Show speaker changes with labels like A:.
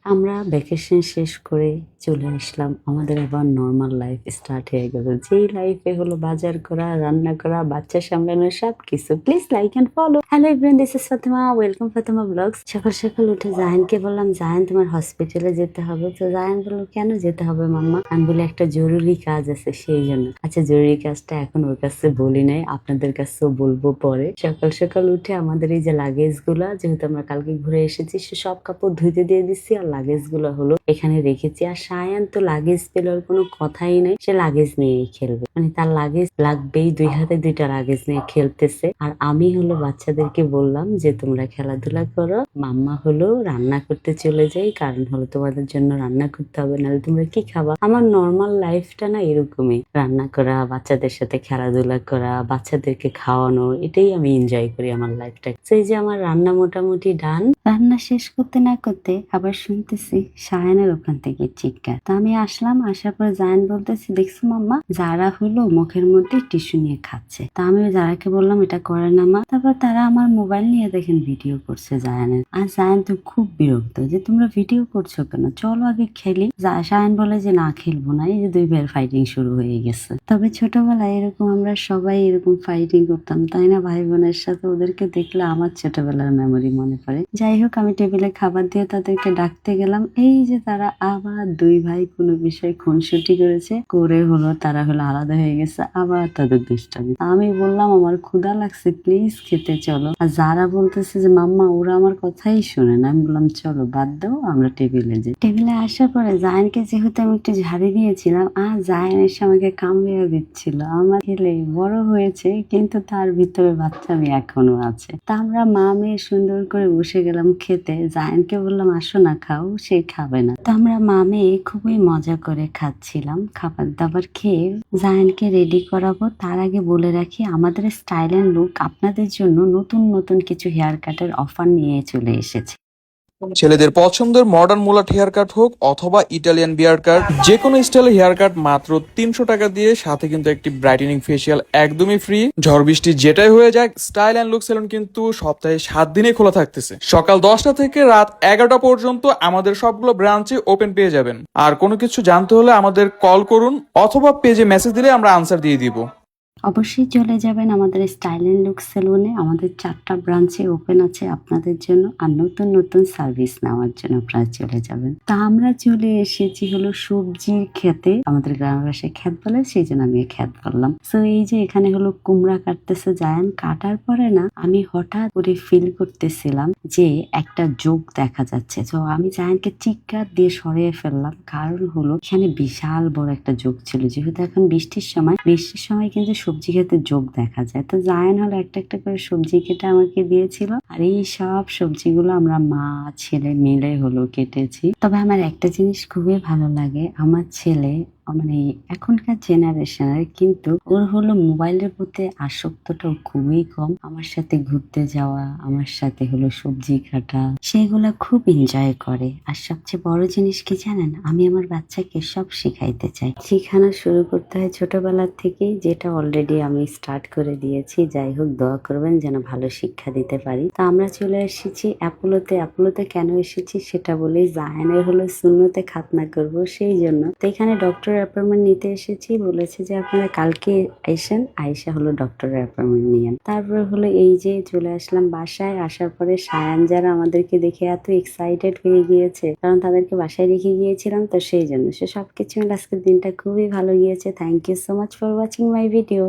A: আমরা ভ্যাকেশন শেষ করে চলে আসলাম, আমাদের আবার নর্মাল লাইফ স্টার্ট হয়ে গেল। যেই লাইফে হলো বাজার করা, রান্না করা, বাচ্চা সামলানো, সবকিছু। Please like and follow. Hello everyone, this is Fatema, welcome Fatema blogs. সকাল সকাল উঠে জায়ানকে বললাম, জায়ান তোমার হসপিটালে যেতে হবে। তো জায়ান বললো, কেন যেতে হবে মাম্মা? আমি বলি, একটা জরুরি কাজ আছে সেই জন্য। আচ্ছা, জরুরি কাজটা এখন ওর কাছে বলি নাই, আপনাদের কাছেও বলবো পরে। সকাল সকাল উঠে আমাদের এই যে লাগেজ গুলা, যেহেতু আমরা কালকে ঘুরে এসেছি, সব কাপড় ধুইতে দিয়ে দিচ্ছি, আর লাগেজ গুলো হলো এখানে রেখেছি। আর সায়ান তো লাগেজ পেলে ওর কোনো কথাই নাই, সে লাগেজ নিয়েই খেলবে, মানে তার লাগেজ লাগবেই, 2 হাতে 2টা লাগেজ নিয়ে খেলতেছে। আর আমি হলো বাচ্চাদেরকে বললাম যে তোমরা খেলাধুলা করো, মাম্মা হলো রান্না করতে চলে যাই, কারণ হলো তোমাদের জন্য রান্না করতে হবে, নাহলে তোমরা কি খাবা। আমার নর্মাল লাইফটা না এরকমই, রান্না করা, বাচ্চাদের সাথে খেলাধুলা করা, বাচ্চাদেরকে খাওয়ানো, এটাই আমি এনজয় করি আমার লাইফটা। সেই যে আমার রান্না মোটামুটি ডান। রান্না শেষ করতে না করতে আবার শুনতেছি সায়ানের ওখান থেকে চিৎকার। তা আমি আসলাম, আসার পর জায়ান বলতেছি, দেখছো মাম্মা, যারা হলো মুখের মধ্যে টিস্যু নিয়ে খাচ্ছে। তা আমি যারাকে বললাম এটা করে না মা। তারপর তারা আমার মোবাইল নিয়ে দেখেন ভিডিও করছে জায়ানের। আর জায়ান তো খুব বিরক্ত যে তোমরা ভিডিও করছো কেন, চলো আগে খেলি। সায়ান বলে যে না, খেলবো না, এই যে 2 ভাইয়ের ফাইটিং শুরু হয়ে গেছে। তবে ছোটবেলায় এরকম আমরা সবাই এরকম ফাইটিং করতাম, তাই না ভাই বোনের সাথে? ওদেরকে দেখলে আমার ছোটবেলার মেমোরি মনে পড়ে। যাই হোক, আমি টেবিলে খাবার দিয়ে তাদেরকে ডাকতে গেলাম, এই যে তারা আবার 2 ভাই কোনো বিষয়ে খুনসুটি করেছে, করে হলো তারা হলো আলাদা হয়ে গেছে, আবার তাদের দুষ্টামি। আমি বললাম আমার ক্ষুধা লাগছে, প্লিজ খেতে চলো। আর যারা বলতেছে যে মাম্মা ওরা আমার কথাই শুনে না, আমি বললাম চলো বাদ দাও, আমরা টেবিলে যাই। টেবিলে আসার পরে জায়ানকে যেহেতু আমি একটু ঝাড়ি দিয়েছিলাম, আর জায়ান এসে আমাকে কামড়িয়ে দিচ্ছিল। আমার ছেলে বড় হয়েছে কিন্তু তার ভিতরে বাচ্চামি এখনো আছে। তা আমরা মা মেয়ে সুন্দর করে বসে গেলাম খেতে। জায়ানকে বললাম আসো না খাও, সে খাবে না। তো আমরা মা মেয়ে খুবই মজা করে খাচ্ছিলাম। খাবার দাবার খেয়ে জায়ানকে রেডি করাবো, তার আগে বলে রাখি আমাদের স্টাইল এন্ড লুক আপনাদের জন্য নতুন নতুন কিছু হেয়ার কাটের অফার নিয়ে চলে এসেছে।
B: ছেলেদের পছন্দের মডার্ন মুলাট হেয়ার কাট হোক অথবা ইটালিয়ান বিয়ার কাট, যে কোনো স্টাইলের হেয়ার কাট মাত্র 300 টাকা দিয়ে, সাথে কিন্তু একটি ব্রাইটেনিং ফেসিয়াল একদমই ফ্রি। ঝড় বৃষ্টি যেটাই হয়ে যায়, স্টাইল অ্যান্ড লুক সেলুন কিন্তু সপ্তাহে 7 দিনে খোলা থাকতেছে। সকাল 10টা থেকে রাত 11টা পর্যন্ত আমাদের সবগুলো ব্রাঞ্চে ওপেন পেয়ে যাবেন। আর কোনো কিছু জানতে হলে আমাদের কল করুন অথবা পেজে মেসেজ দিলে আমরা আনসার দিয়ে দিব।
A: অবশ্যই চলে যাবেন আমাদের স্টাইল এন্ড লুক সেলুনে। আমাদের 4টা ব্রাঞ্চে ওপেন আছে আপনাদের জন্য, আর নতুন নতুন সার্ভিস নেওয়ার জন্য আপনারা চলে যাবেন। তা আমরা চলে এসেছি হলো সবজির ক্ষেতে, আমাদের গ্রামের ভাষায় ক্ষেত বলে, সেই জন্য আমি ক্ষেত বললাম। তো এই যে এখানে হলো কুমড়া কাটতেছে জায়ান। কাটার পরে না আমি হঠাৎ করে ফিল করতেছিলাম যে একটা যোগ দেখা যাচ্ছে। তো আমি জায়ানকে চিৎকার দিয়ে সরিয়ে ফেললাম, কারণ হলো এখানে বিশাল বড় একটা যোগ ছিল। যেহেতু এখন বৃষ্টির সময় কিন্তু সবজি খেতে যোগ দেখা যায়। তো জায়ান হলো একটা একটা করে সবজি কেটে আমাকে দিয়েছিল, আর এই সব সবজিগুলো আমরা মা ছেলে মিলে হলো কেটেছি। তবে আমার একটা জিনিস খুবই ভালো লাগে, আমার ছেলে মানে এখনকার জেনারেশনের কিন্তু ওর হলো মোবাইলের প্রতি আসক্তটাও খুবই কম। আমার সাথে ঘুরতে যাওয়া, আমার সাথে হলো সবজি কাটা, সেগুলা খুব এনজয় করে। আর সবচেয়ে বড় জিনিস কি জানেন, আমি আমার বাচ্চাকে সব শিখাইতে চাই। শিখানো শুরু করতে হয় ছোটবেলার থেকেই, যেটা অলরেডি আমি স্টার্ট করে দিয়েছি। যাই হোক, দোয়া করবেন যেন ভালো শিক্ষা দিতে পারি। তা আমরা চলে এসেছি অ্যাপোলোতে। অ্যাপোলোতে কেন এসেছি সেটা বলি, জায়ানের হলো সুন্নতে খাতনা করব, সেই জন্য। তো এখানে ডক্টর অ্যাপয়েন্টমেন্ট নিতে এসেছি। বলেছে যে আপনারা কালকে এসেন, আইসা হলো ডক্টরের অ্যাপয়েন্টমেন্ট নিয়েন। তারপরে হলো এই যে চলে আসলাম বাসায়। আসার পরে সায়ান যারা আমাদেরকে দেখে এত এক্সাইটেড হয়ে গিয়েছে, কারণ তাদেরকে বাসায় রেখে গিয়েছিলাম, তো সেই জন্য সে সবকিছু মিলে আজকের দিনটা খুবই ভালো গিয়েছে। Thank you so much for watching my video.